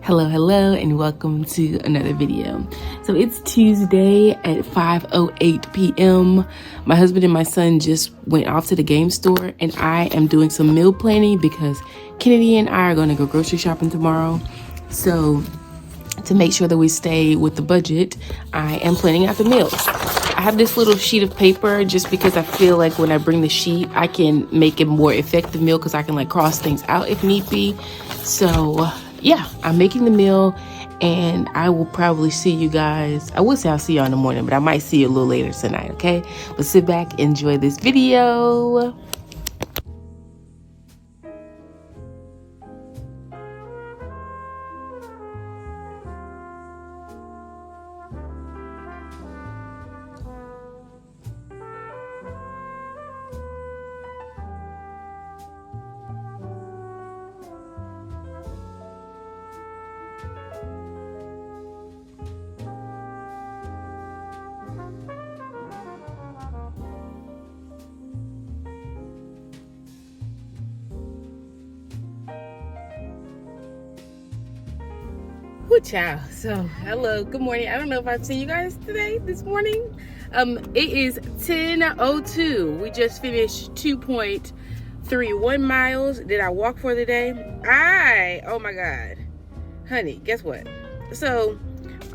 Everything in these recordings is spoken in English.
Hello, and welcome to another video. So it's Tuesday at 5:08 p.m. My husband and my son just went off to the game store, and I am doing some meal planning because Kennedy and I are going to go grocery shopping tomorrow. So to make sure that we stay with the budget, I am planning out the meals. I have this little sheet of paper just because I feel like when I bring the sheet, I can make a more effective meal because I can like cross things out if need be. So yeah, I'm making the meal and I will probably see you guys. I would say I'll see you in the morning, but I might see you a little later tonight, okay? But sit back, enjoy this video. Woo child. So hello, good morning. I don't know if I've seen you guys this morning. It is 10:02. We just finished 2.31 miles. Did I walk for the day? Oh my god, honey, guess what? So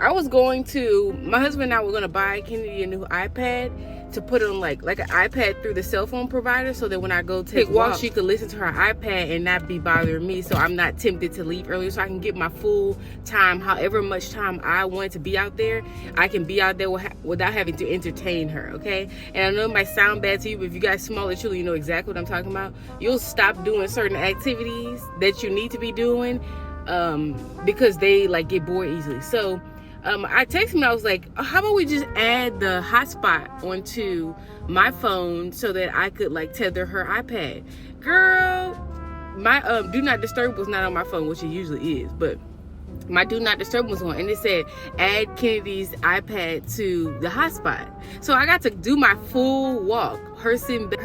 I was going to, my husband and I were going to buy Kennedy a new iPad to put on like an iPad through the cell phone provider, so that when I go take walks, she could listen to her iPad and not be bothering me, so I'm not tempted to leave early, so I can get my full time, however much time I want to be out there. I can be out there without having to entertain her, okay? And I know it might sound bad to you, but if you guys smaller children, you know exactly what I'm talking about. You'll stop doing certain activities that you need to be doing because they like get bored easily. So I texted him, I was like, oh, how about we just add the hotspot onto my phone so that I could like tether her iPad. Girl, my do not disturb was not on my phone, which it usually is, but my do not disturb was on, and it said add Kennedy's iPad to the hotspot. So I got to do my full walk. Her sitting back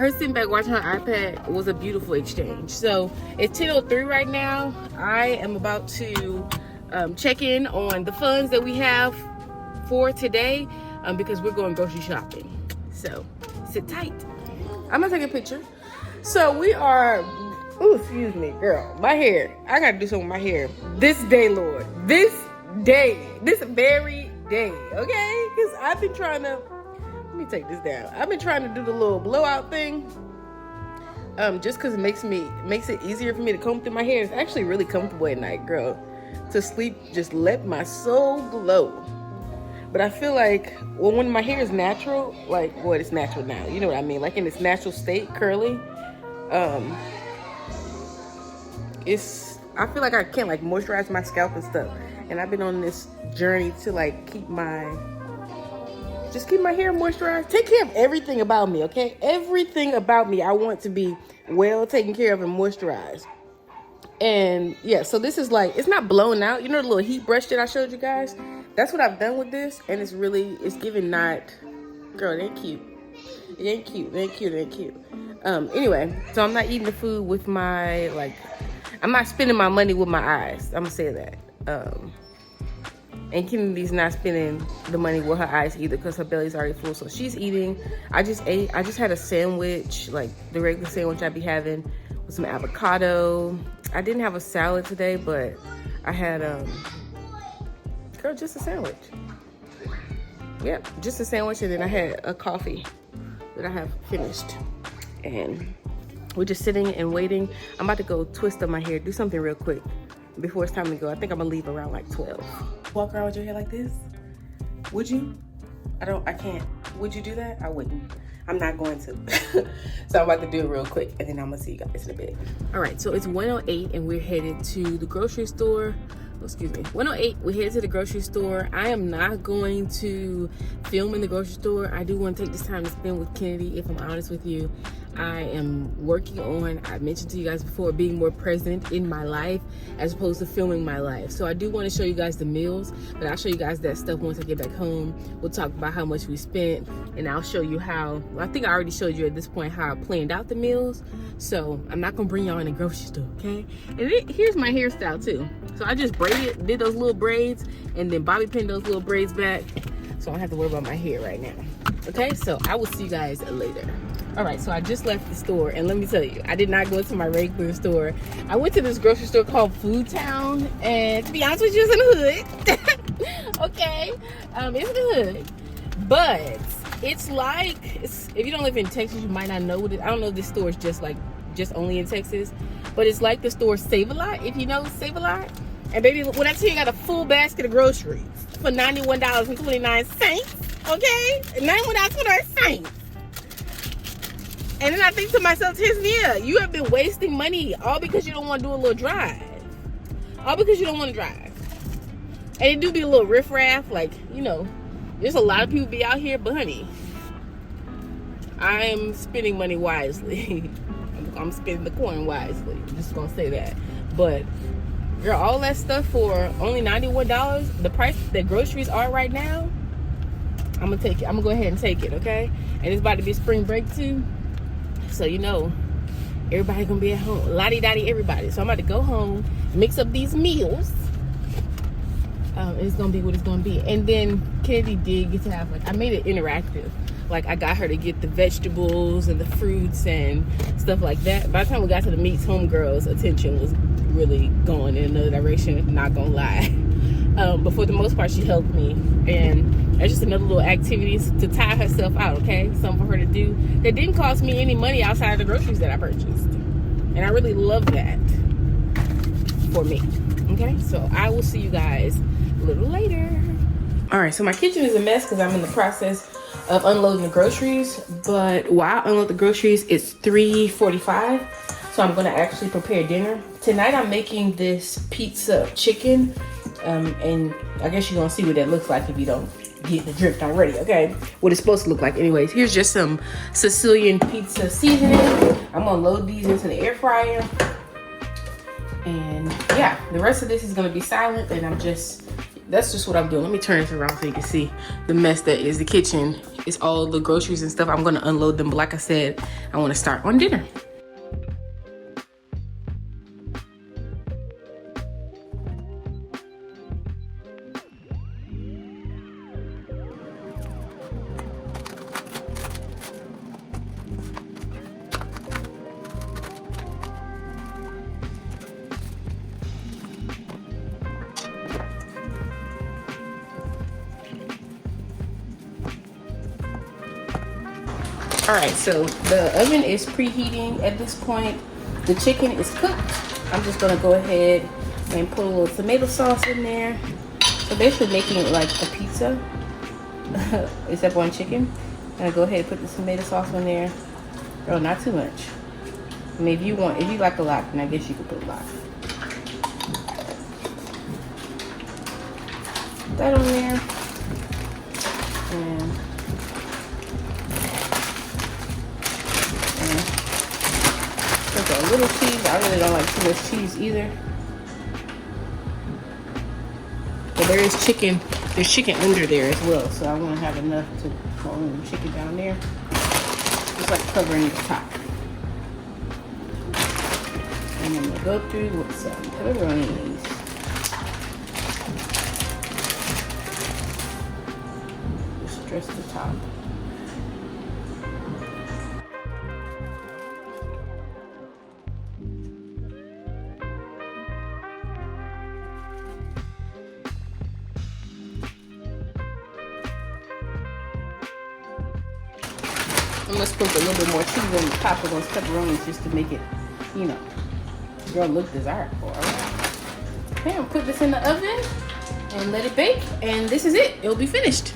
watching her iPad was a beautiful exchange. So it's 10:03 right now. I am about to check in on the funds that we have for today because we're going grocery shopping. So sit tight. I'm gonna take a picture. So we are, oh, excuse me, girl, my hair. I gotta do something with my hair this day, Lord. This very day, okay? Because I've been trying to, let me take this down. I've been trying to do the little blowout thing just because it makes it easier for me to comb through my hair. It's actually really comfortable at night, girl. To sleep, just let my soul glow. But I feel like, well, when my hair is natural, like, well, it's natural now, you know what I mean, like in its natural state, curly, I feel like I can't like moisturize my scalp and stuff. And I've been on this journey to like keep my hair moisturized, take care of everything about me, okay? Everything about me I want to be well taken care of and moisturized. And yeah, so this is like, it's not blown out. You know the little heat brush that I showed you guys? That's what I've done with this. And it's giving not, girl, it ain't cute. It ain't cute. Anyway, so I'm not eating the food with my, like, I'm not spending my money with my eyes. I'm gonna say that. And Kennedy's not spending the money with her eyes either because her belly's already full. So she's eating. I just had a sandwich, like the regular sandwich I'd be having with some avocado. I didn't have a salad today, but I had, girl, just a sandwich. Yep, just a sandwich, and then I had a coffee that I have finished. And we're just sitting and waiting. I'm about to go twist up my hair, do something real quick before it's time to go. I think I'm gonna leave around like 12. Walk around with your hair like this? Would you? I can't. Would you do that? I wouldn't. I'm not going to. So I'm about to do it real quick, and then I'm gonna see you guys in a bit. All right, so it's 1:08 and we're headed to the grocery store. Oh, excuse me, 1:08, we're headed to the grocery store. I am not going to film in the grocery store. I do want to take this time to spend with Kennedy, if I'm honest with you. I am working on, I mentioned to you guys before, being more present in my life as opposed to filming my life. So I do want to show you guys the meals, but I'll show you guys that stuff once I get back home. We'll talk about how much we spent, and I'll show you how, well, I think I already showed you at this point how I planned out the meals. So I'm not gonna bring y'all in the grocery store, okay? And here's my hairstyle too. So I just did those little braids, and then bobby pinned those little braids back, so I don't have to worry about my hair right now. Okay, so I will see you guys later. All right, so I just left the store, and let me tell you, I did not go to my regular store. I went to this grocery store called Food Town, and to be honest with you, it's in the hood. Okay, it's in the hood, but it's like, if you don't live in Texas, you might not know what it. I don't know if this store is just only in Texas, but it's like the store Save a Lot, if you know Save a Lot. And baby, when I tell you, I got a full basket of groceries for $91.29. Okay, $91.29. And then I think to myself, Tisnia, you have been wasting money all because you don't want to do a little drive. All because you don't want to drive. And it do be a little riffraff, like, you know, there's a lot of people be out here, but honey, I'm spending money wisely. I'm spending the coin wisely. I'm just gonna say that. But girl, all that stuff for only $91, the price that groceries are right now, I'm gonna take it. I'm gonna go ahead and take it, okay? And it's about to be spring break too. So, you know, everybody gonna be at home. Lottie-dottie everybody. So I'm about to go home, mix up these meals. It's gonna be what it's gonna be. And then Kennedy did get to have, like, I made it interactive. Like, I got her to get the vegetables and the fruits and stuff like that. By the time we got to the meats, homegirl's attention was really going in another direction, not gonna lie. But for the most part, she helped me. And that's just another little activity to tire herself out, okay? Something for her to do that didn't cost me any money outside of the groceries that I purchased. And I really love that for me, okay? So I will see you guys a little later. All right, so my kitchen is a mess because I'm in the process of unloading the groceries. But while I unload the groceries, it's 3:45. So I'm gonna actually prepare dinner. Tonight I'm making this pizza chicken. And I guess you're gonna see what that looks like if you don't get the drift already, okay? What it's supposed to look like. Anyways, here's just some Sicilian pizza seasoning. I'm gonna load these into the air fryer. And yeah, the rest of this is gonna be silent, and that's just what I'm doing. Let me turn this around so you can see the mess that is the kitchen. It's all the groceries and stuff. I'm gonna unload them, but like I said, I wanna start on dinner. All right, so the oven is preheating at this point. The chicken is cooked. I'm just gonna go ahead and put a little tomato sauce in there. So basically making it like a pizza, except on chicken. I'm gonna go ahead and put the tomato sauce in there. Oh, not too much. I mean, if you like a lot, then I guess you could put a lot. Put that on there. And a little cheese. I really don't like too much cheese either. But there is chicken. There's chicken under there as well, so I want to have enough to throw in the chicken down there. Just like covering the top. And I'm gonna go through with some pepperonis. Just dress the top. I'm gonna sprinkle a little bit more cheese on the top of those pepperonis just to make it, you know, girl, look desirable. All right. Okay, I'll put this in the oven and let it bake, and this is it. It'll be finished.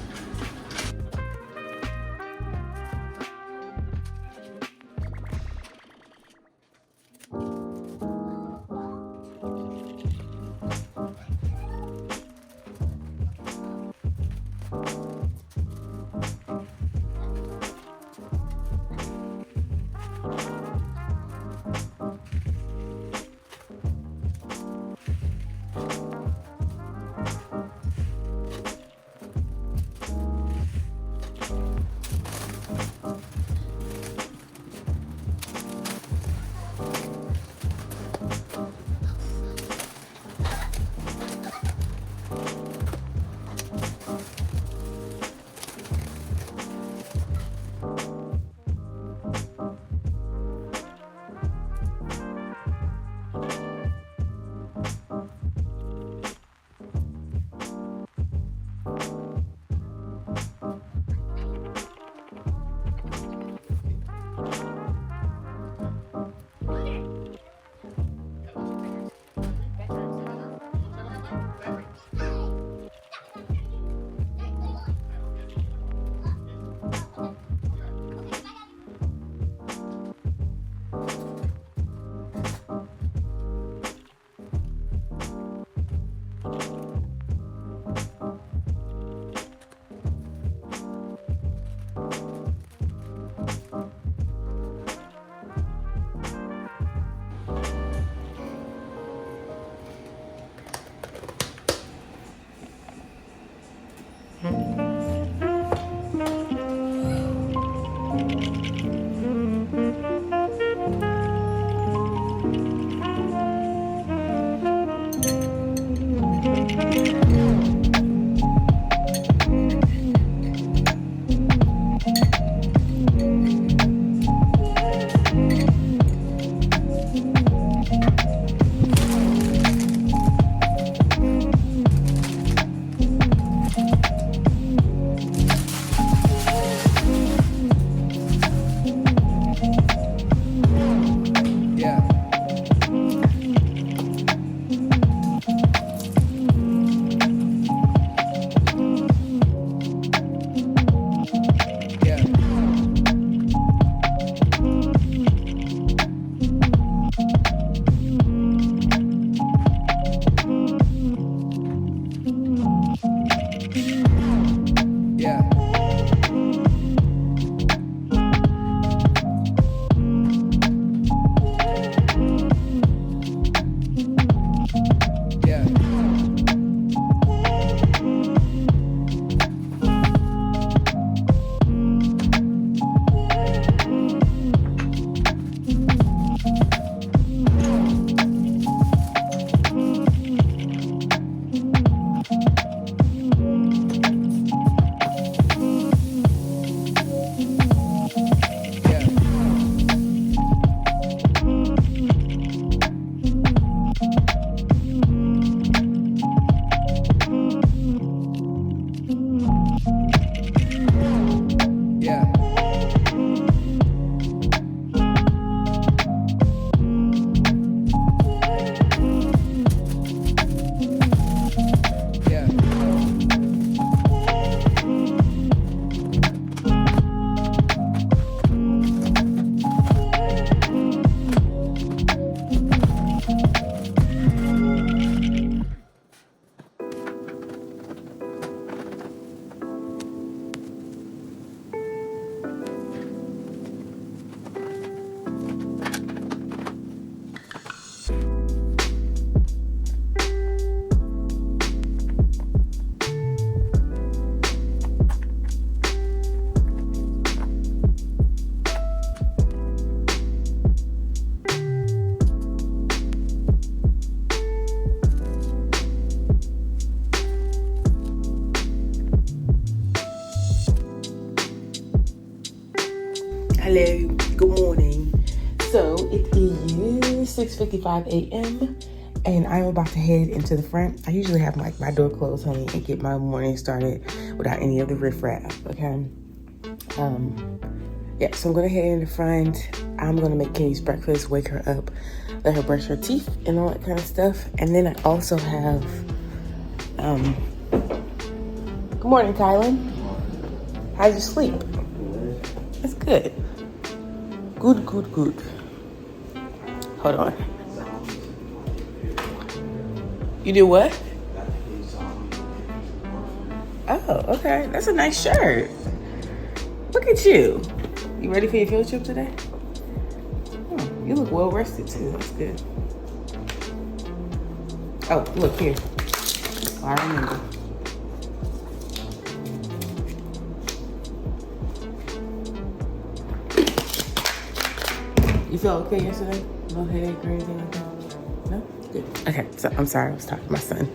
Hello, good morning. So it is 6:55 a.m. and I'm about to head into the front. I usually have my door closed, honey, and get my morning started without any of the riffraff, okay? Yeah, so I'm gonna head in the front. I'm gonna make Kenny's breakfast, wake her up, let her brush her teeth and all that kind of stuff. And then I also have, good morning, Kylan. How's your sleep? That's good. Good. Hold on. You do what? Oh, okay. That's a nice shirt. Look at you. You ready for your field trip today? Oh, you look well rested too. That's good. Oh, look here. Oh, I remember. You felt okay yesterday? No headache or anything like that? No? Good. Okay, so I'm sorry, I was talking to my son.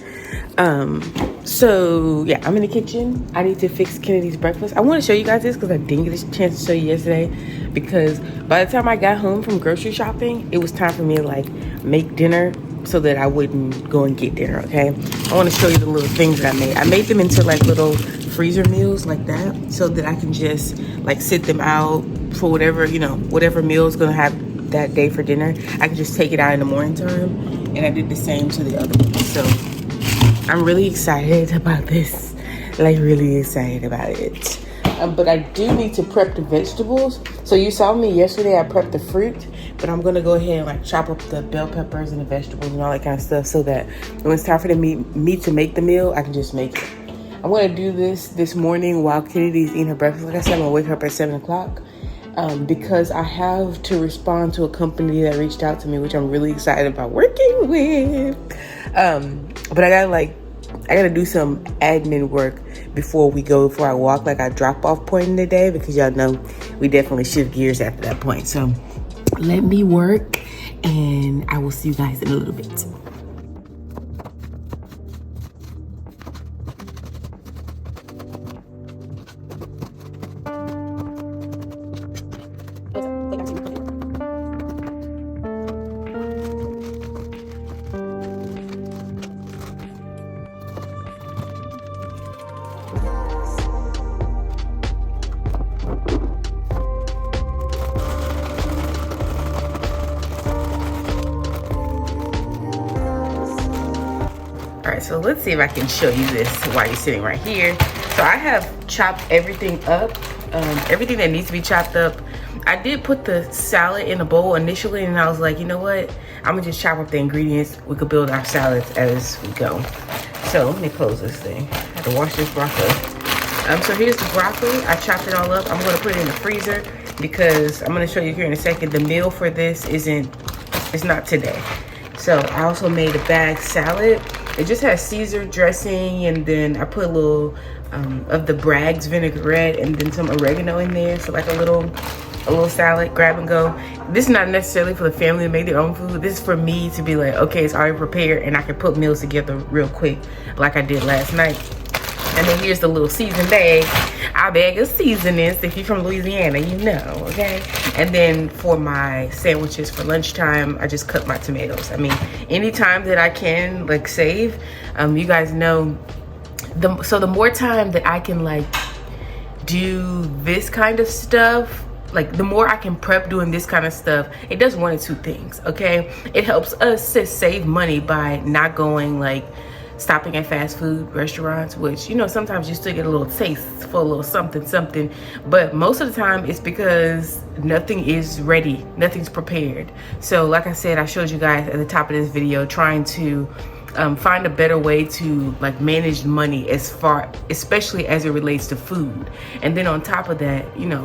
So yeah, I'm in the kitchen. I need to fix Kennedy's breakfast. I want to show you guys this because I didn't get a chance to show you yesterday, because by the time I got home from grocery shopping, it was time for me to like make dinner so that I wouldn't go and get dinner, okay? I want to show you the little things that I made. I made them into like little freezer meals like that so that I can just like sit them out for whatever, you know, whatever meal is going to have that day for dinner. I can just take it out in the morning time, and I did the same to the other one. So I'm really excited about this. Like, really excited about it. But I do need to prep the vegetables. So you saw me yesterday, I prepped the fruit, but I'm gonna go ahead and like chop up the bell peppers and the vegetables and all that kind of stuff so that when it's time for the meat to make the meal, I can just make it. I'm gonna do this morning while Kennedy's eating her breakfast. Like I said, I'm gonna wake her up at 7 o'clock because I have to respond to a company that reached out to me, which I'm really excited about working with. But I gotta do some admin work before I walk, like our drop-off point in the day, because y'all know we definitely shift gears after that point. So let me work, and I will see you guys in a little bit. All right, so let's see if I can show you this while you're sitting right here. So I have chopped everything up, everything that needs to be chopped up. I did put the salad in a bowl initially, and I was like, you know what? I'm gonna just chop up the ingredients. We could build our salads as we go. So let me close this thing. I have to wash this broccoli. So here's the broccoli. I chopped it all up. I'm gonna put it in the freezer because I'm gonna show you here in a second. The meal for this it's not today. So I also made a bag salad. It just has Caesar dressing, and then I put a little of the Bragg's vinaigrette and then some oregano in there. So like a little salad, grab and go. This is not necessarily for the family to make their own food. This is for me to be like, okay, it's already prepared and I can put meals together real quick like I did last night. And then here's the little season bag. Our bag of seasonings. If you're from Louisiana, you know, okay? And then for my sandwiches for lunchtime, I just cut my tomatoes. I mean, anytime that I can like save, you guys know, the more time that I can like do this kind of stuff, like the more I can prep doing this kind of stuff, it does one of two things, okay? It helps us to save money by not going like stopping at fast food restaurants, which, you know, sometimes you still get a little taste for a little something, but most of the time it's because nothing is ready, nothing's prepared. So like I said, I showed you guys at the top of this video trying to find a better way to like manage money especially as it relates to food. And then on top of that, you know,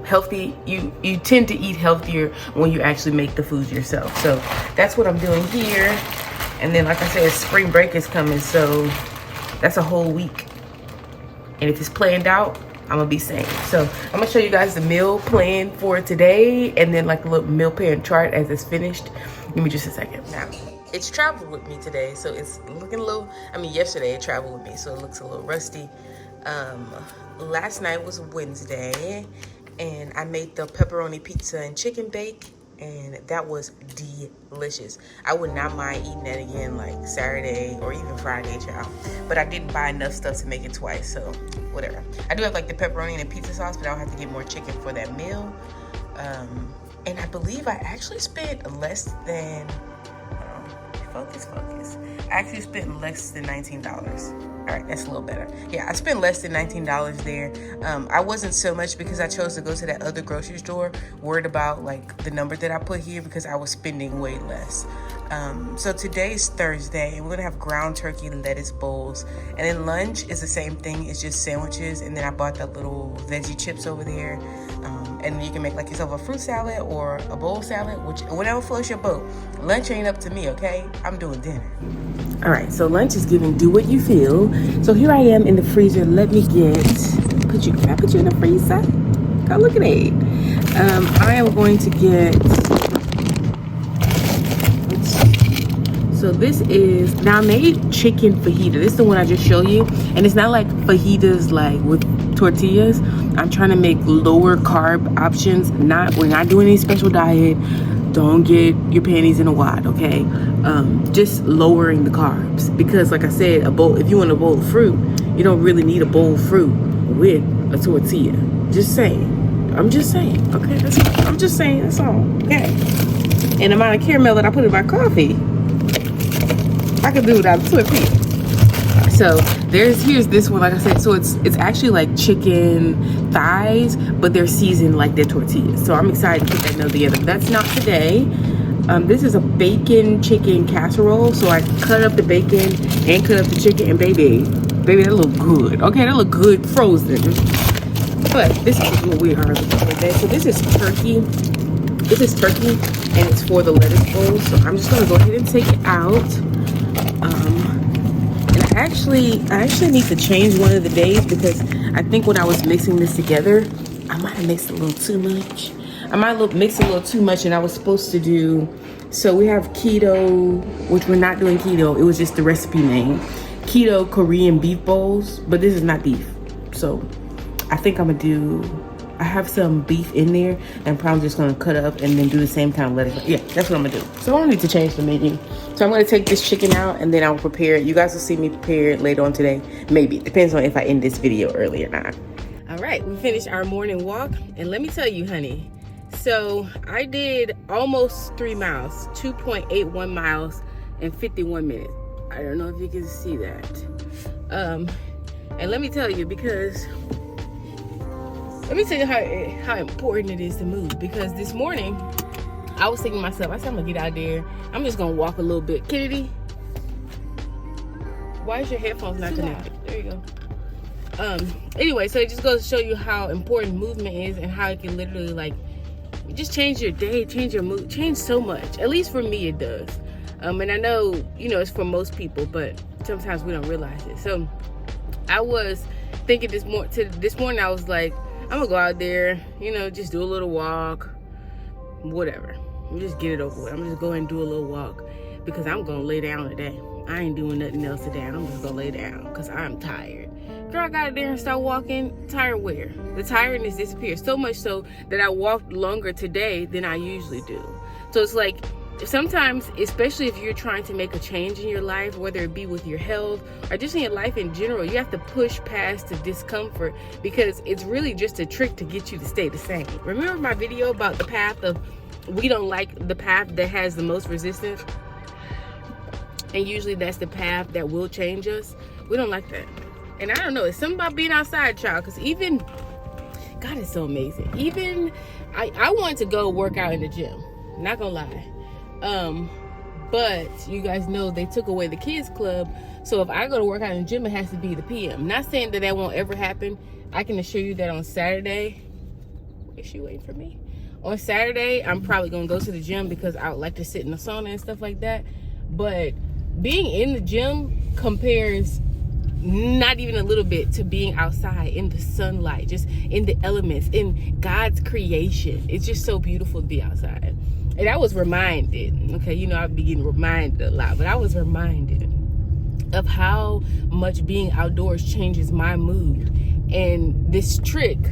healthy, you tend to eat healthier when you actually make the food yourself. So that's what I'm doing here. And then, like I said, spring break is coming, so that's a whole week. And if it's planned out, I'm gonna be saying. So I'm gonna show you guys the meal plan for today, and then like a little meal plan chart as it's finished. Give me just a second. Now, it's traveled with me today, so it's looking a little, yesterday it traveled with me, so it looks a little rusty. Last night was Wednesday, and I made the pepperoni pizza and chicken bake, and that was delicious. I would not mind eating that again like Saturday or even Friday, child. But I didn't buy enough stuff to make it twice, so whatever. I do have like the pepperoni and pizza sauce, but I'll have to get more chicken for that meal. And I believe I actually spent less than, focus. I actually spent less than $19. All right, that's a little better. Yeah, I spent less than $19 there. I wasn't so much because I chose to go to that other grocery store, worried about like the number that I put here because I was spending way less. So today's Thursday, and we're gonna have ground turkey lettuce bowls. And then lunch is the same thing, it's just sandwiches. And then I bought that little veggie chips over there. And you can make like yourself a fruit salad or a bowl salad, whatever floats your boat. Lunch ain't up to me, okay? I'm doing dinner. All right, so lunch is giving do what you feel. So here I am in the freezer. Let me can I put you in the freezer? Go look at it. I am going to get, so this is, now I made chicken fajita. This is the one I just showed you. And it's not like fajitas like with tortillas. I'm trying to make lower carb options. We're not doing any special diet. Don't get your panties in a wad, okay? Just lowering the carbs, because like I said, if you want a bowl of fruit, you don't really need a bowl of fruit with a tortilla. Just saying. I'm just saying, okay? I'm just saying, that's all, okay? And the amount of caramel that I put in my coffee, I can do without the tortilla. So here's this one, like I said, so it's actually like chicken thighs, but they're seasoned like their tortillas. So I'm excited to put that meal together. But that's not today. This is a bacon chicken casserole. So I cut up the bacon and cut up the chicken, and baby, that look good. Okay, that look good frozen. But this is what we are looking for today. So this is turkey. This is turkey, and it's for the lettuce bowl. So I'm just gonna go ahead and take it out. I actually need to change one of the days, because I think when I was mixing this together, I might have mixed a little too much. Mixed a little too much, and I was supposed to do, so we have keto, which we're not doing keto. It was just the recipe name. Keto Korean beef bowls, but this is not beef. So I think I have some beef in there, and I'm probably just gonna cut up and then do the same kind of lettuce. Yeah, that's what I'm gonna do. So I don't need to change the menu. So I'm gonna take this chicken out, and then I'll prepare it. You guys will see me prepare it later on today. Maybe, it depends on if I end this video early or not. All right, we finished our morning walk, and let me tell you, honey. So I did almost 3 miles, 2.81 miles in 51 minutes. I don't know if you can see that. And let me tell you, how important it is to move. Because this morning, I was thinking to myself, I said, I'm gonna get out there. I'm just gonna walk a little bit. Kennedy, why is your headphones not connected? There you go. Anyway, so it just goes to show you how important movement is, and how it can literally like just change your day, change your mood, change so much. At least for me, it does. And I know, it's for most people, but sometimes we don't realize it. So I was thinking this morning, I was like, I'm gonna go out there, just do a little walk, whatever. Just get it over with. I'm just going and do a little walk, because I'm gonna lay down today. I ain't doing nothing else today. I'm just gonna lay down because I'm tired. Girl, I got out there and start walking. Tired where? The tiredness disappeared. So much so that I walked longer today than I usually do. So it's like, sometimes, especially if you're trying to make a change in your life, whether it be with your health or just in your life in general, you have to push past the discomfort, because it's really just a trick to get you to stay the same. Remember my video about the path of, we don't like the path that has the most resistance? And usually that's the path that will change us. We don't like that. And I don't know, it's something about being outside, child, because even, God is so amazing. Even, I wanted to go work out in the gym, not gonna lie. But you guys know they took away the kids club. So if I go to work out in the gym, it has to be the PM. Not saying that won't ever happen. I can assure you that on Saturday, is she waiting for me? On Saturday, I'm probably gonna go to the gym, because I would like to sit in the sauna and stuff like that. But being in the gym compares not even a little bit to being outside in the sunlight, just in the elements, in God's creation. It's just so beautiful to be outside. And I was reminded, okay, I've been getting reminded a lot, but I was reminded of how much being outdoors changes my mood. And this trick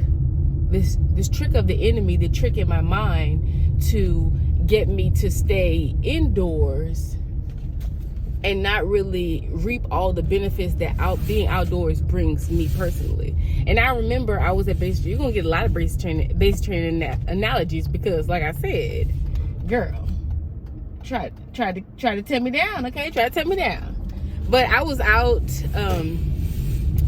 of the enemy, the trick in my mind to get me to stay indoors and not really reap all the benefits that being outdoors brings me personally. And I remember I was at base training. You're gonna get a lot of base training analogies, because like I said, girl, try to tear me down, okay? Try to tear me down. But I was out,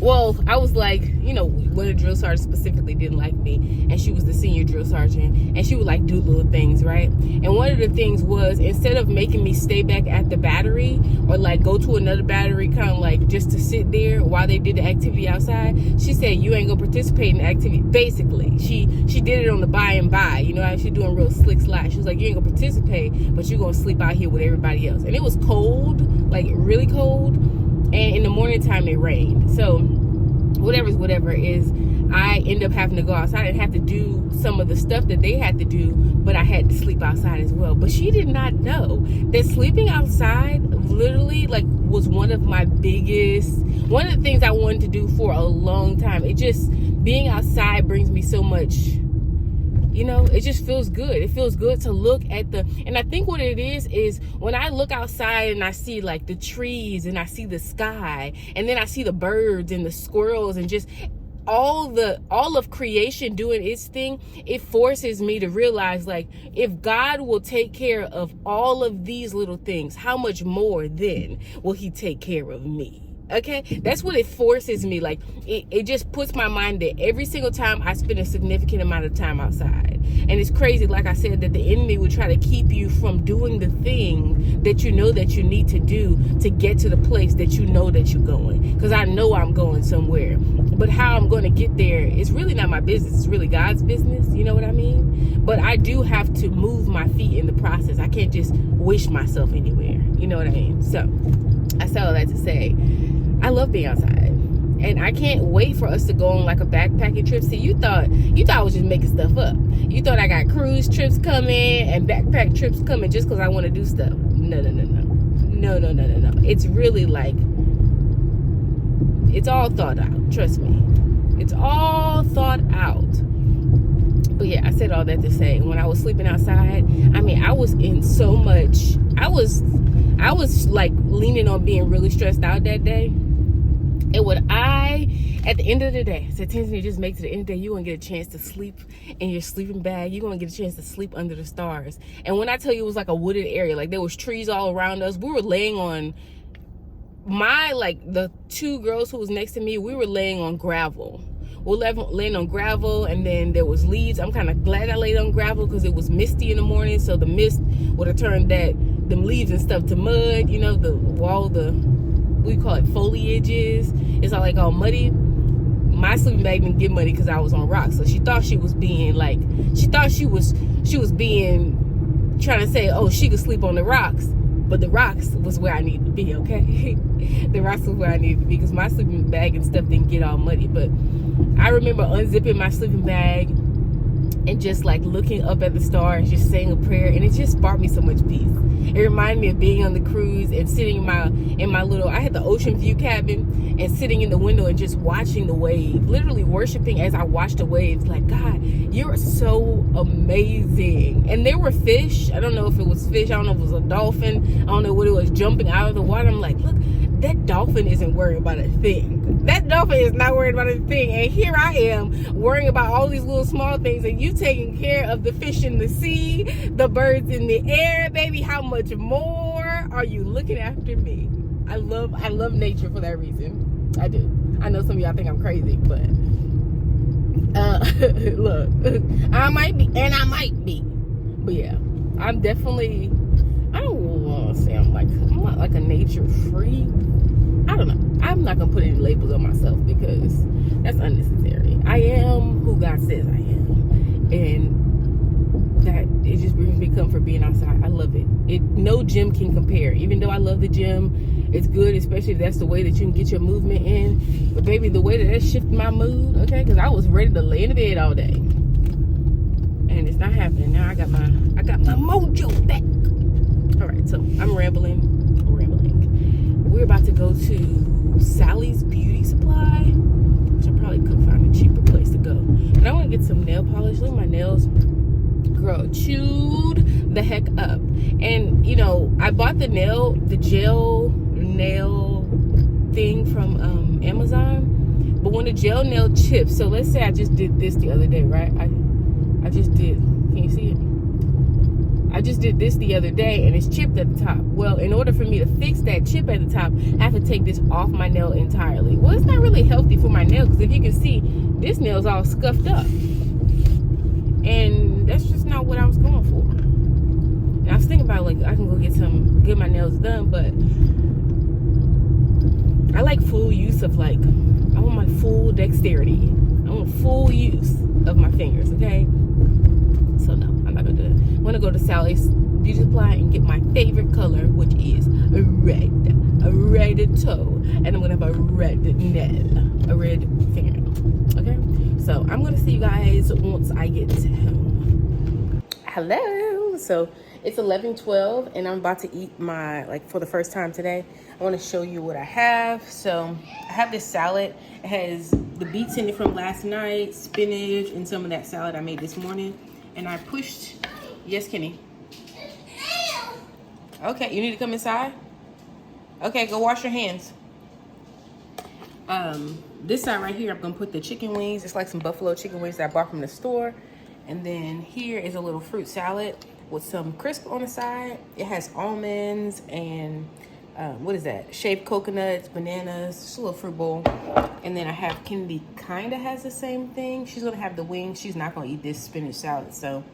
I was like, one of the drill sergeants specifically didn't like me, and she was the senior drill sergeant, and she would like do little things, right? And one of the things was, instead of making me stay back at the battery or like go to another battery, kind of like just to sit there while they did the activity outside, she said, you ain't gonna participate in the activity. Basically, she did it on the by and by, she's doing real slick slide. She was like, you ain't gonna participate, but you're gonna sleep out here with everybody else. And it was cold, like really cold, and in the morning time it rained. So whatever is, I end up having to go outside and have to do some of the stuff that they had to do, but I had to sleep outside as well. But she did not know that sleeping outside literally was one of the things I wanted to do for a long time. It just, being outside brings me so much, it just feels good. It feels good to look at and I think what it is when I look outside and I see like the trees and I see the sky, and then I see the birds and the squirrels and just all of creation doing its thing, it forces me to realize, like, if God will take care of all of these little things, how much more then will he take care of me? Okay, that's what it forces me. Like, it just puts my mind that every single time I spend a significant amount of time outside. And it's crazy, like I said, that the enemy would try to keep you from doing the thing that you know that you need to do to get to the place that you know that you're going. Because I know I'm going somewhere, but how I'm going to get there is really not my business. It's really God's business. You know what I mean? But I do have to move my feet in the process. I can't just wish myself anywhere. You know what I mean? So I say all that to say, I love being outside, and I can't wait for us to go on like a backpacking trip. See, you thought I was just making stuff up. You thought I got cruise trips coming and backpack trips coming just because I want to do stuff. No. It's really like, it's all thought out. Trust me, it's all thought out. But yeah, I said all that to say, when I was sleeping outside, I mean, I was in so much. I was like leaning on being really stressed out that day. And at the end of the day, I said, Tiffany, just make to the end of the day, you're going to get a chance to sleep in your sleeping bag. You're going to get a chance to sleep under the stars. And when I tell you, it was like a wooded area, like there was trees all around us. We were laying on the two girls who was next to me, we were laying on gravel. We're laying on gravel, and then there was leaves. I'm kind of glad I laid on gravel because it was misty in the morning, so the mist would have turned them leaves and stuff to mud. You know, we call it foliages. It's all like all muddy. My sleeping bag didn't get muddy because I was on rocks. So she thought she was being trying to say, oh, she could sleep on the rocks. But the rocks was where I needed to be, okay? The rocks was where I needed to be because my sleeping bag and stuff didn't get all muddy. But I remember unzipping my sleeping bag and just like looking up at the stars, just saying a prayer, and it just brought me so much peace. It reminded me of being on the cruise and sitting in my little, I had the ocean view cabin, and sitting in the window and just watching the wave, literally worshiping as I watched the waves, like, God, you're so amazing. And there were fish. I don't know if it was fish. I don't know if it was a dolphin. I don't know what it was jumping out of the water. I'm like, look, that dolphin isn't worried about a thing. That dolphin is not worried about a thing. And here I am worrying about all these little small things, and you taking care of the fish in the sea, the birds in the air, baby. How much more are you looking after me? I love nature for that reason. I do. I know some of y'all think I'm crazy, but look, I might be. But yeah, I'm definitely, I don't want to say I'm not like a nature freak. I don't know. I'm not gonna put any labels on myself because that's unnecessary. I am who God says I am, and that it just brings me comfort being outside. I love it. No gym can compare. Even though I love the gym, it's good, especially if that's the way that you can get your movement in. But baby, the way that shifted my mood, okay, because I was ready to lay in the bed all day, and it's not happening now. I got my mojo back. All right, so I'm rambling. We're about to go to Sally's Beauty Supply, which I probably could find a cheaper place to go. But I want to get some nail polish. Look at my nails. Girl, chewed the heck up. And, you know, I bought the gel nail thing from Amazon. But when the gel nail chips, so let's say I just did this the other day, right? I just did. Can you see it? I just did this the other day, and it's chipped at the top. Well, in order for me to fix that chip at the top, I have to take this off my nail entirely. Well, it's not really healthy for my nail, because if you can see, this nail's all scuffed up. And that's just not what I was going for. And I was thinking about, like, I can go get my nails done, but I like full use of, like, I want my full dexterity. I want full use of my fingers, okay? So no, I'm not gonna do it. I'm gonna go to Sally's Beauty Supply and get my favorite color, which is red. A red toe. And I'm gonna have a red nail. A red fingernail. Okay? So I'm gonna see you guys once I get home. Hello. So it's 11:12 and I'm about to eat my, like, for the first time today. I want to show you what I have. So I have this salad. It has the beets in it from last night, spinach, and some of that salad I made this morning. And I pushed, yes, Kenny. Okay, you need to come inside? Okay, go wash your hands. This side right here, I'm gonna put the chicken wings. It's like some buffalo chicken wings that I bought from the store. And then here is a little fruit salad with some crisp on the side. It has almonds and what is that? Shaved coconuts, bananas, just a little fruit bowl. And then I have Kennedy kind of has the same thing. She's gonna have the wings. She's not gonna eat this spinach salad. So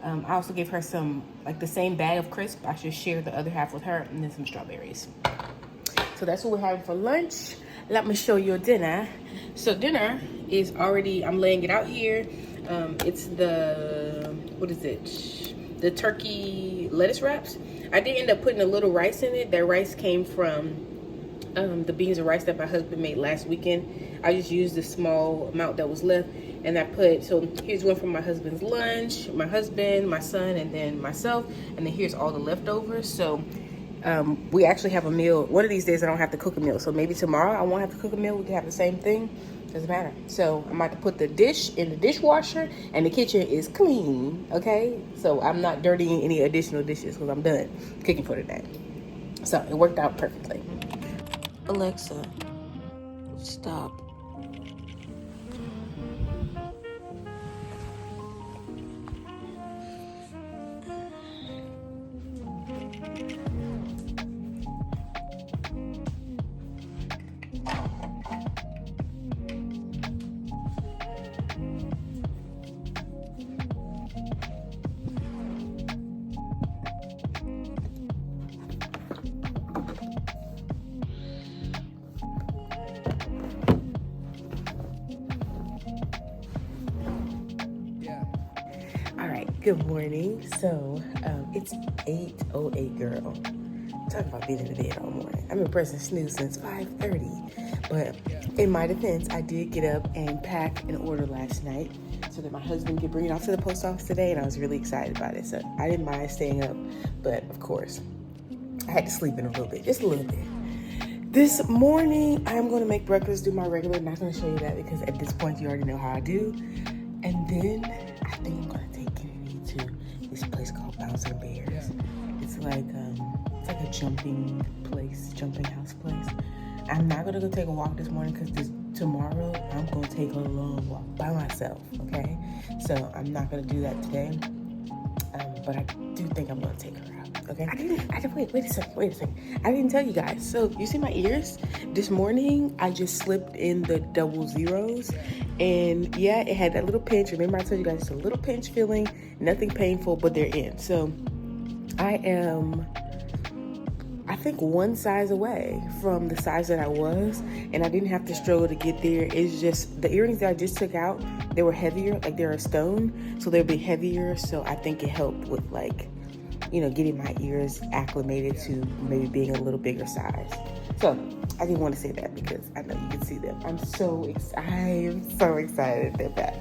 I also gave her some, like the same bag of crisp. I should share the other half with her, and then some strawberries. So that's what we're having for lunch. Let me show you dinner. So dinner is already, I'm laying it out here. It's the, what is it? The turkey lettuce wraps. I did end up putting a little rice in it. That rice came from the beans and rice that my husband made last weekend. I just used the small amount that was left, and I put, so here's one from my husband's lunch, my husband, my son, and then myself, and then here's all the leftovers. So we actually have a meal. One of these days I don't have to cook a meal, so maybe tomorrow I won't have to cook a meal. We can have the same thing. Doesn't matter. So I'm about to put the dish in the dishwasher, and the kitchen is clean, okay? So I'm not dirtying any additional dishes because I'm done cooking for today. So it worked out perfectly. Alexa, stop. Good morning. So it's 8:08, girl. Talk about being in the bed all morning. I've been pressing snooze since 5:30. But in my defense, I did get up and pack an order last night so that my husband could bring it off to the post office today, and I was really excited about it. So I didn't mind staying up, but of course, I had to sleep in a little bit, just a little bit. This morning, I'm going to make breakfast, do my regular. I'm not going to show you that because at this point, you already know how I do. And then I think I'm going to take Kennedy to this place called Bouncing Bears. It's like a jumping house place. I'm not going to go take a walk this morning because tomorrow I'm going to take a long walk by myself, okay? So I'm not going to do that today. But I do think I'm going to take her out, okay? Wait a second. I didn't tell you guys. So you see my ears? This morning, I just slipped in the double zeros. And yeah, it had that little pinch. Remember I told you guys it's a little pinch feeling, nothing painful, but they're in. So I am, I think, one size away from the size that I was, and I didn't have to struggle to get there. It's just the earrings that I just took out, they were heavier, like they're a stone, so they'll be heavier. So I think it helped with, like, you know, getting my ears acclimated to maybe being a little bigger size. So I didn't want to say that because I know you can see them. I'm so excited they're back.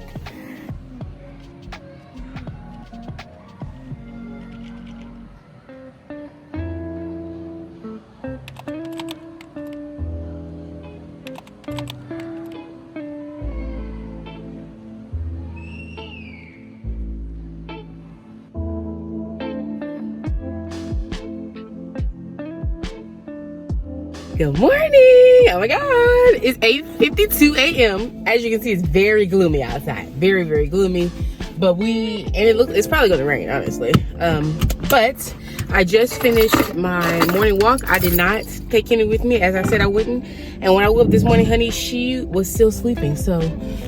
Good morning. Oh my God. It's 8:52 a.m. As you can see, it's very gloomy outside. Very, very gloomy. But it's probably gonna rain, honestly. But I just finished my morning walk. I did not take Kenny with me, as I said I wouldn't. And when I woke up this morning, honey, she was still sleeping. So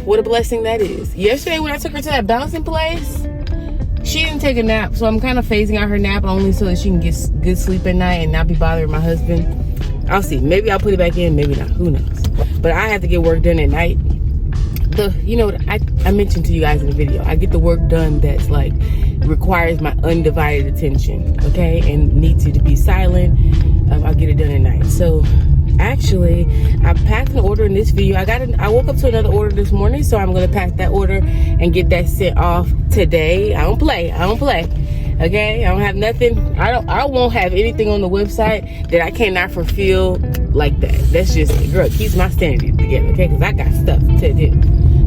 what a blessing that is. Yesterday when I took her to that bouncing place, she didn't take a nap. So I'm kind of phasing out her nap only so that she can get good sleep at night and not be bothering my husband. I'll see. Maybe I'll put it back in. Maybe not. Who knows? But I have to get work done at night. You know what I mentioned to you guys in the video. I get the work done that's like requires my undivided attention, okay, and needs you to be silent. I'll get it done at night. So actually, I packed an order in this video. I woke up to another order this morning, so I'm gonna pack that order and get that sent off today. I don't play. Okay, I don't have nothing. I won't have anything on the website that I cannot fulfill like that. That's just, girl, it keeps my sanity together, okay? Because I got stuff to do.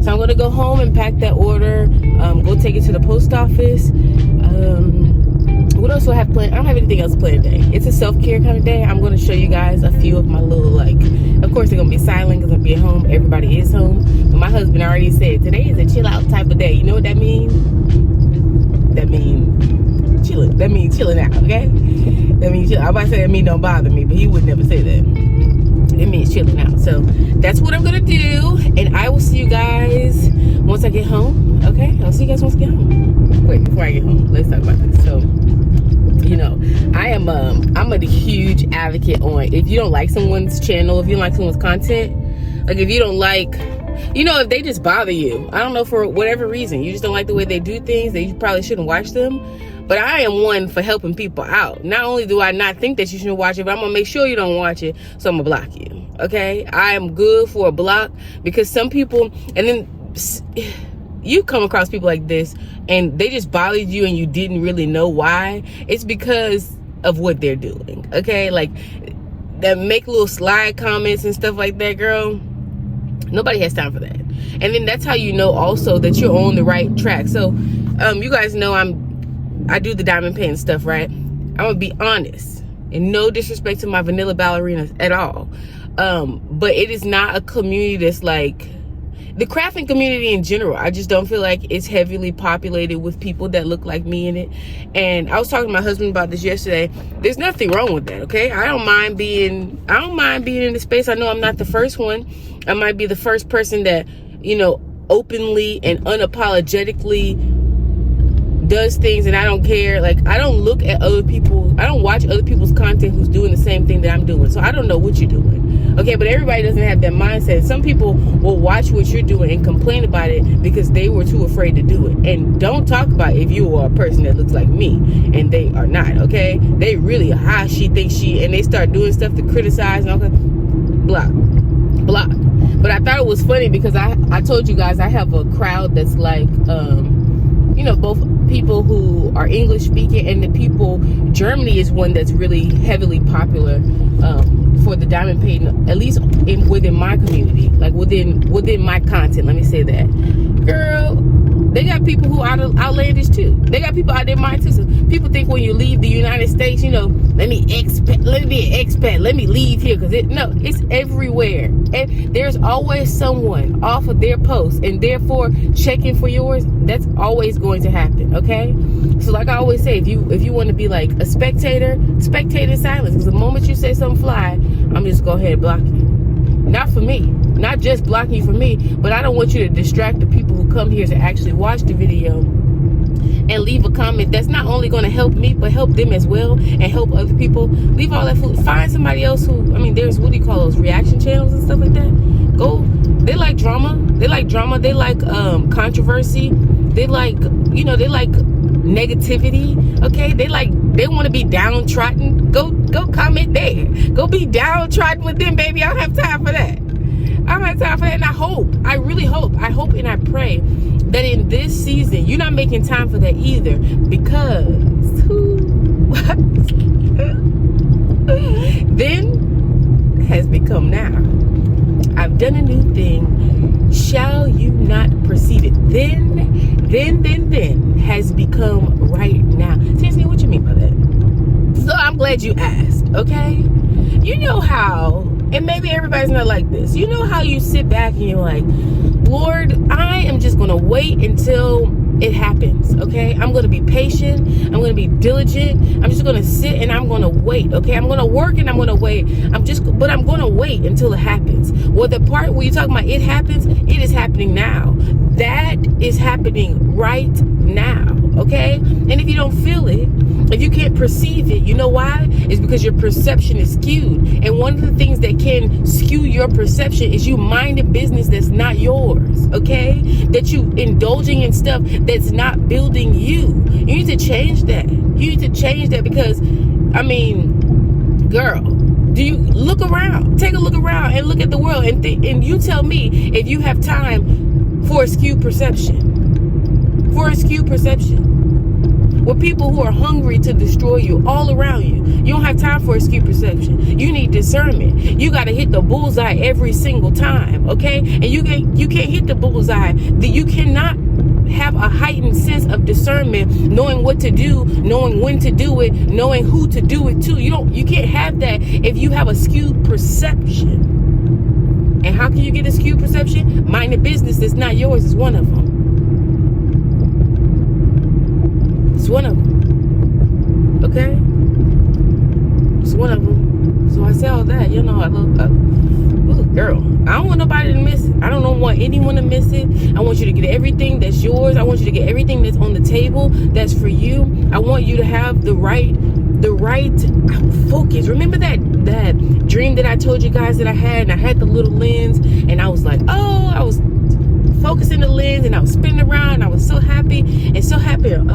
So I'm gonna go home and pack that order. Go take it to the post office. What else do I have planned? I don't have anything else planned today. It's a self-care kind of day. I'm gonna show you guys a few of my little, like, of course, they're gonna be silent because I'm gonna be at home. Everybody is home. But my husband already said today is a chill out type of day. You know what that means? That means chilling. That means chilling out. Okay. That means chill. I was about to say that means don't bother me, but he would never say that. It means chilling out. So that's what I'm gonna do, and I will see you guys once I get home. Okay, I'll see you guys once I get home. Wait, before I get home, let's talk about this. So, you know, I'm a huge advocate on, if you don't like someone's channel, if you don't like someone's content, like if you don't like, you know, if they just bother you, I don't know, for whatever reason, you just don't like the way they do things, that you probably shouldn't watch them. But I am one for helping people out. Not only do I not think that you shouldn't watch it, but I'm gonna make sure you don't watch it, so I'm gonna block you. Okay, I am good for a block, because some people, and then you come across people like this and they just bothered you and you didn't really know why. It's because of what they're doing. Okay, like that make little slide comments and stuff like that, girl. Nobody has time for that. And then that's how you know also that you're on the right track. So you guys know I do the diamond painting stuff, right? I'm gonna be honest, and no disrespect to my vanilla ballerinas at all, but it is not a community that's like the crafting community in general. I just don't feel like it's heavily populated with people that look like me in it. And I was talking to my husband about this yesterday. There's nothing wrong with that, okay? I don't mind being in the space. I know I'm not the first one. I might be the first person that, you know, openly and unapologetically does things, and I don't care. Like, I don't look at other people, I don't watch other people's content who's doing the same thing that I'm doing, so I don't know what you're doing, okay? But everybody doesn't have that mindset. Some people will watch what you're doing and complain about it because they were too afraid to do it. And don't talk about if you are a person that looks like me and they are not, okay? They really, she thinks she, and they start doing stuff to criticize and all that. Block. But I thought it was funny because I told you guys I have a crowd that's like, you know, both people who are English speaking and the people, Germany is one that's really heavily popular for the diamond painting, at least within my community, like within my content, let me say that. Girl, they got people who are outlandish too. They got people out there mind too. So people think when you leave the United States, you know, let me be an expat, let me leave here, because it's everywhere. And there's always someone off of their post, and therefore checking for yours. That's always going to happen, okay? So like I always say, if you want to be like a spectator in silence, because the moment you say something fly, I'm just go ahead and block you. Not for me, not just blocking you for me, but I don't want you to distract the people who come here to actually watch the video and leave a comment that's not only going to help me, but help them as well, and help other people. Leave all that food. Find somebody else who, I mean, there's, what do you call those, reaction channels and stuff like that. Go. They like drama. They like controversy. They like, you know, they like negativity. Okay, they want to be downtrodden. Go comment there. Go be downtrodden with them, baby. I don't have time for that. I don't have time for that. And I really hope and I pray that in this season you're not making time for that either, because then has become now. I've done a new thing. Shall you not perceive it? Then has become right now. Tiffany, what you mean by that? So I'm glad you asked, okay? You know how, and maybe everybody's not like this, you know how you sit back and you're like, Lord, I am just gonna wait until it happens, okay? I'm gonna be patient, I'm gonna be diligent, I'm just gonna sit and I'm gonna wait, okay? I'm gonna work and I'm gonna wait, but I'm gonna wait until it happens. Well, the part where you're talking about it happens, it is happening now. That is happening right now, okay? And if you don't feel it, if you can't perceive it, you know why? It's because your perception is skewed. And one of the things that can skew your perception is you mind a business that's not yours, okay? That you indulging in stuff that's not building you. You need to change that. You need to change that, because, I mean, girl, do you look around? Take a look around and look at the world and you tell me if you have time for a skewed perception. For a skewed perception. With people who are hungry to destroy you all around you. You don't have time for a skewed perception. You need discernment. You got to hit the bullseye every single time, okay? And you can't hit the bullseye. You cannot have a heightened sense of discernment, knowing what to do, knowing when to do it, knowing who to do it to. You can't have that if you have a skewed perception. And how can you get a skewed perception? Minding business that's not yours is one of them. It's one of them. Okay? It's one of them. So I say all that, you know, I love, girl, I don't want nobody to miss it. I don't want anyone to miss it. I want you to get everything that's yours. I want you to get everything that's on the table that's for you. I want you to have the right focus. Remember that dream that I told you guys that I had, and I had the little lens, and I was like, oh, I was focusing the lens, and I was spinning around, and I was so happy, and so happy, and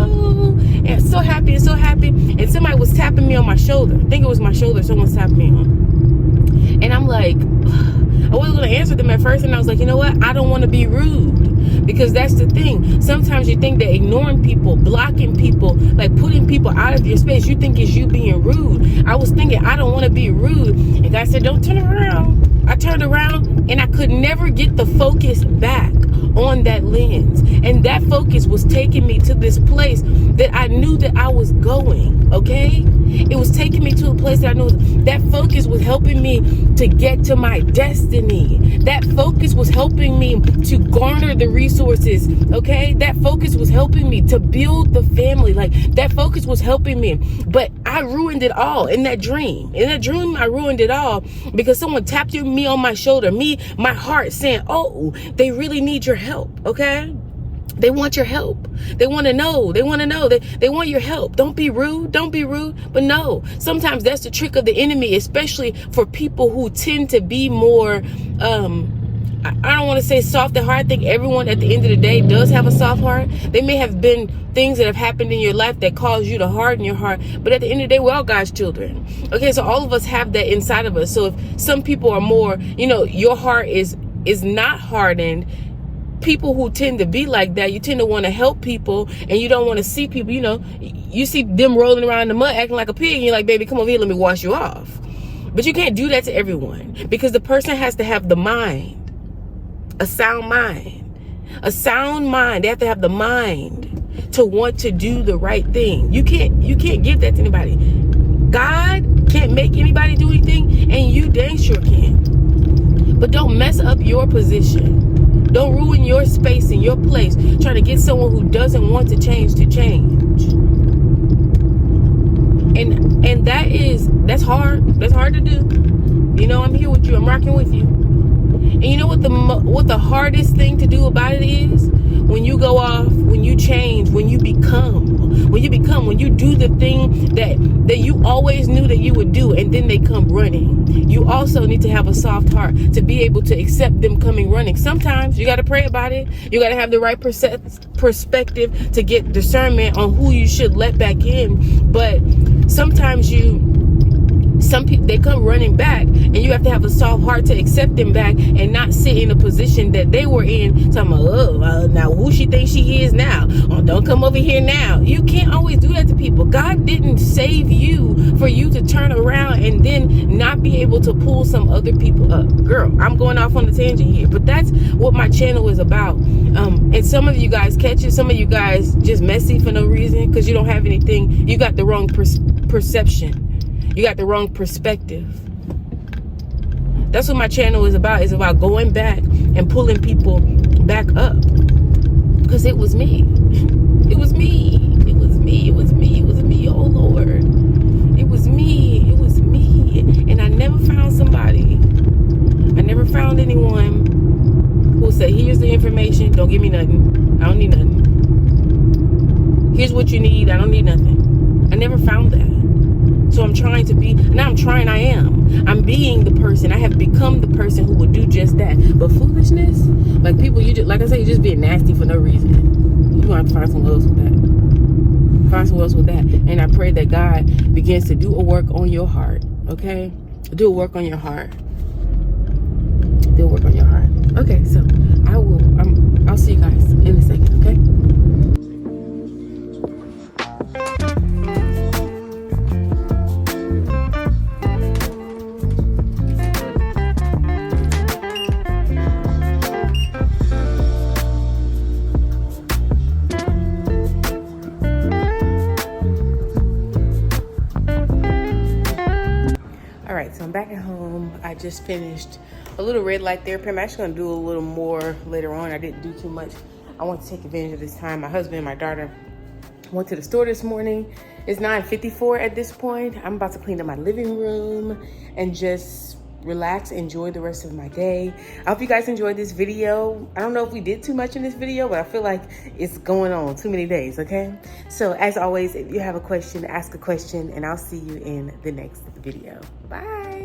so happy, and so happy, and somebody was tapping me on my shoulder. I think it was my shoulder someone tapped me on. And I'm like, I wasn't going to answer them at first, and I was like, you know what? I don't want to be rude, because that's the thing. Sometimes you think that ignoring people, blocking people, like putting people out of your space, you think is you being rude. I was thinking, I don't want to be rude. And God said, don't turn around. I turned around, and I could never get the focus back on that lens. And that focus was taking me to this place that I knew that I was going, okay? It was taking me to a place that I knew that focus was helping me to get to my destiny. That focus was helping me to garner the resources, okay? That focus was helping me to build the family. Like, that focus was helping me. But I ruined it all in that dream. In that dream, I ruined it all because someone tapped me on my shoulder, my heart saying, oh, they really need your help, okay? They want your help. They want to know. They want your help. Don't be rude. But no, sometimes that's the trick of the enemy, especially for people who tend to be more, I don't want to say soft at heart. I think everyone at the end of the day does have a soft heart. They may have been things that have happened in your life that cause you to harden your heart. But at the end of the day, we're all God's children. Okay, so all of us have that inside of us. So if some people are more, your heart is not hardened, people who tend to be like that, you tend to want to help people, and you don't want to see people, you see them rolling around in the mud acting like a pig, and you're like, baby, come over here, let me wash you off. But you can't do that to everyone, because the person has to have the mind, a sound mind. They have to have the mind to want to do the right thing. You can't give that to anybody. God can't make anybody do anything, and you dang sure can. But don't mess up your position. Don't ruin your space and your place trying to get someone who doesn't want to change. And that's hard. That's hard to do. I'm here with you. I'm rocking with you. And you know what the hardest thing to do about it is? When you go off, when you change, when you do the thing that you always knew that you would do, and then they come running. You also need to have a soft heart to be able to accept them coming running. Sometimes you got to pray about it. You got to have the right perspective to get discernment on who you should let back in. But sometimes some people, they come running back, and you have to have a soft heart to accept them back and not sit in a position that they were in, talking about, now who she thinks she is now, don't come over here now. You can't always do that to people. God didn't save you for you to turn around and then not be able to pull some other people up. Girl, I'm going off on a tangent here, but that's what my channel is about. And some of you guys catch it, some of you guys just messy for no reason because you don't have anything. You got the wrong perception. You got the wrong perspective. That's what my channel is about. It's about going back and pulling people back up. Because it was me. It was me. Oh Lord. It was me. And I never found somebody. I never found anyone who said, here's the information. Don't give me nothing. I don't need nothing. Here's what you need. I don't need nothing. I never found that. So I'm trying to be, I am. I'm being the person. I have become the person who would do just that. But foolishness, like people, you just, like I say, you're just being nasty for no reason. You're going to have to find someone else with that. And I pray that God begins to do a work on your heart, okay? Do a work on your heart. Okay, so I'll see you guys in a second, okay? right, so I'm back at home. I just finished a little red light therapy. I'm actually gonna do a little more later on. I didn't do too much. I want to take advantage of this time. My husband and my daughter went to the store this morning. It's 9:54 at this point. I'm about to clean up my living room and just relax, enjoy the rest of my day. I hope you guys enjoyed this video. I don't know if we did too much in this video, but I feel like it's going on too many days, okay? So as always, if you have a question, ask a question, and I'll see you in the next video. Bye.